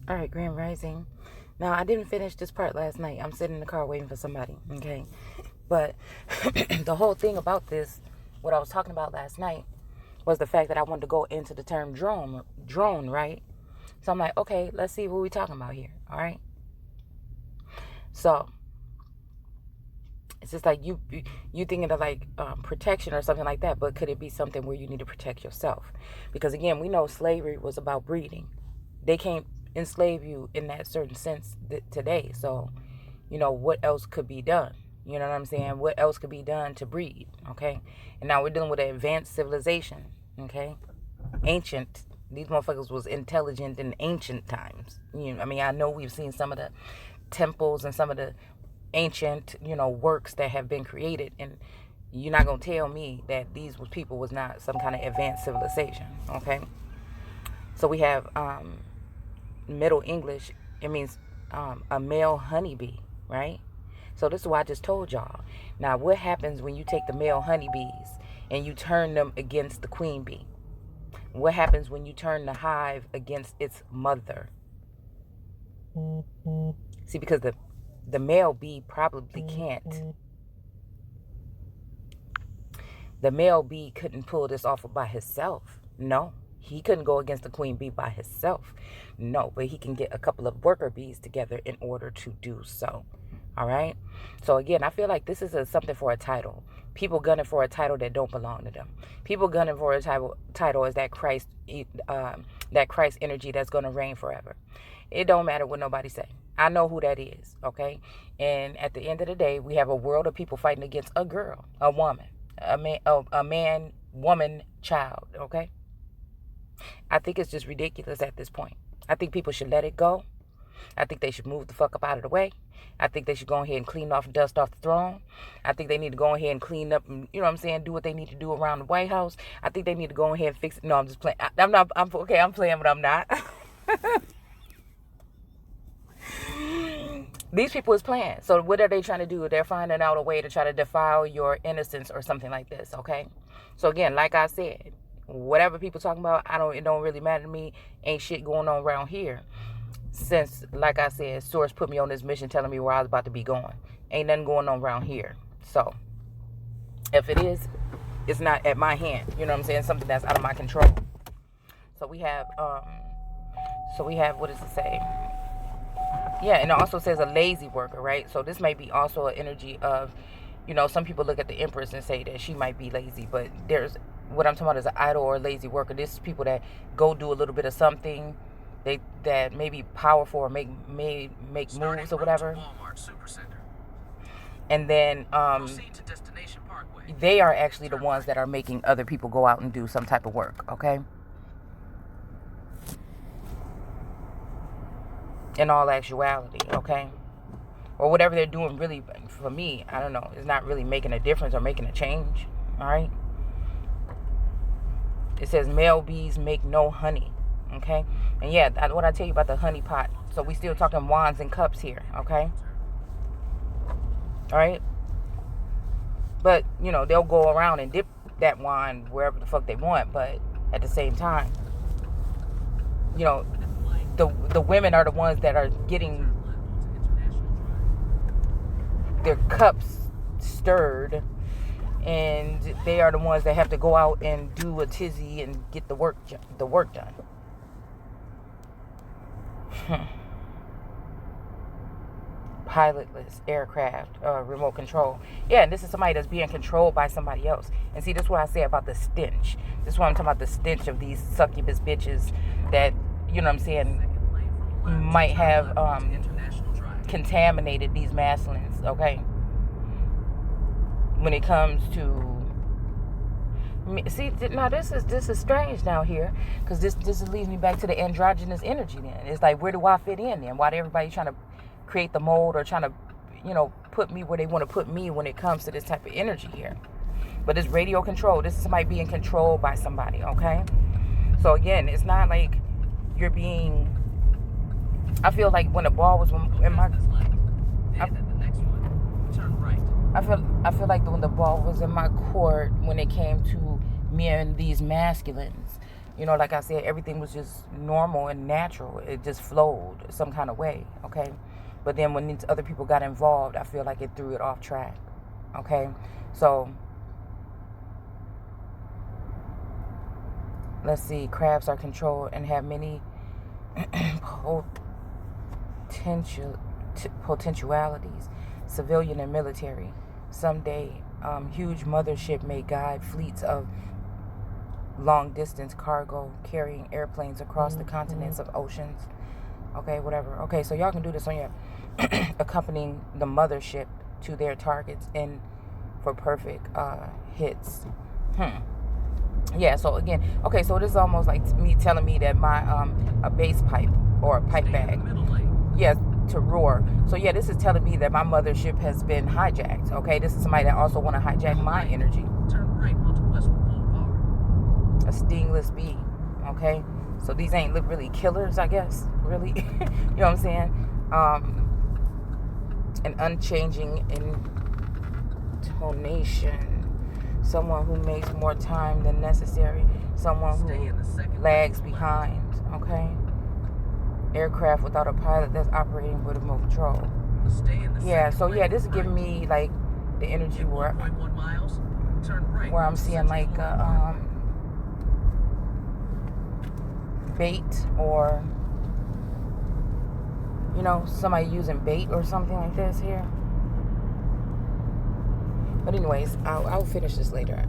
All right, Grand Rising. Now, I didn't finish this part last night. I'm sitting in the car waiting for somebody, okay? But the whole thing about this, what I was talking about last night, was the fact that I wanted to go into the term drone, right? So I'm like, okay, let's see what we're talking about here, all right? So it's just like you thinking of like protection or something like that, but could it be something where you need to protect yourself? Because again, we know slavery was about breeding. They can't enslave you in that certain sense today. So, what else could be done? You know what I'm saying? What else could be done to breed? Okay. And now we're dealing with an advanced civilization. Okay. Ancient. These motherfuckers was intelligent in ancient times. I know we've seen some of the temples and some of the ancient, works that have been created. And you're not going to tell me that these people was not some kind of advanced civilization. Okay. So we have, Middle English, it means a male honeybee, right? So this is what I just told y'all. Now, what happens when you take the male honeybees and you turn them against the queen bee? What happens when you turn the hive against its mother? See, because the male bee probably can't. The male bee couldn't pull this off by himself. No. He couldn't go against the queen bee by himself. No, but he can get a couple of worker bees together in order to do so. All right? So again, I feel like this is something for a title. People gunning for a title that don't belong to them. People gunning for a title is that Christ energy that's going to reign forever. It don't matter what nobody say. I know who that is, okay? And at the end of the day, we have a world of people fighting against a girl, a woman, a man, woman, child, okay? I think it's just ridiculous at this point. I think people should let it go. I think they should move the fuck up out of the way. I think they should go ahead and clean off dust off the throne. I think they need to go ahead and clean up and, do what they need to do around the White House. I think they need to go ahead and fix it. No, I'm just playing. I'm playing, but I'm not. These people is playing. So what are they trying to do? They're finding out a way to try to defile your innocence or something like this, okay? So again, like I said, whatever people talking about, it don't really matter to me. Ain't shit going on around here. Since, like I said, Source put me on this mission telling me where I was about to be going. Ain't nothing going on around here. So, if it is, it's not at my hand. You know what I'm saying? Something that's out of my control. So we have, what does it say? Yeah, and it also says a lazy worker, right? So this may be also an energy of, some people look at the Empress and say that she might be lazy, but there's, what I'm talking about is an idle or lazy worker. This is people that go do a little bit of something, that may be powerful or make moves or whatever. And then they are actually the ones that are making other people go out and do some type of work, okay? In all actuality, okay? Or whatever they're doing, really, for me, I don't know, it's not really making a difference or making a change, all right? It says male bees make no honey, okay? And yeah, what I tell you about the honey pot. So we still talking wands and cups here, okay? All right? But, they'll go around and dip that wand wherever the fuck they want. But at the same time, the women are the ones that are getting their cups stirred, and they are the ones that have to go out and do a tizzy and get the work done. Pilotless aircraft, remote control. Yeah, and this is somebody that's being controlled by somebody else. And see, this is what I say about the stench. This is what I'm talking about, the stench of these succubus bitches that, might have contaminated these masculines, okay? When it comes to, see, now this is strange now here, because this leads me back to the androgynous energy. Then it's like, where do I fit in then? Why do everybody trying to create the mold or trying to, put me where they want to put me when it comes to this type of energy here? But it's radio control. This is somebody being controlled by somebody, okay? So again, it's not like you're being, I feel like when the ball was in my, I feel like when the ball was in my court, when it came to me and these masculines, You know, like I said, everything was just normal and natural. It just flowed some kind of way, okay? But then when these other people got involved, I feel like it threw it off track, okay? So, let's see. Crabs are controlled and have many potentialities, civilian and military. Someday, huge mothership may guide fleets of long-distance cargo carrying airplanes across the continents of oceans. Okay, whatever. Okay, so y'all can do this on your accompanying the mothership to their targets and for perfect hits. Yeah, so again, okay, so this is almost like me telling me that my a bass pipe or a pipe bag, yes, to roar. So yeah, this is telling me that my mothership has been hijacked. Okay, this is somebody that also want to hijack my energy. Turn right onto Westwood Boulevard. A stingless bee. Okay, so these ain't really killers, I guess. Really, you know what I'm saying? An unchanging intonation. Someone who makes more time than necessary. Someone who lags behind. Okay. Aircraft without a pilot that's operating with remote control. Yeah, so yeah, this is giving me like the energy where I'm seeing like bait, or you know, somebody using bait or something like this here. But anyways, I'll finish this later.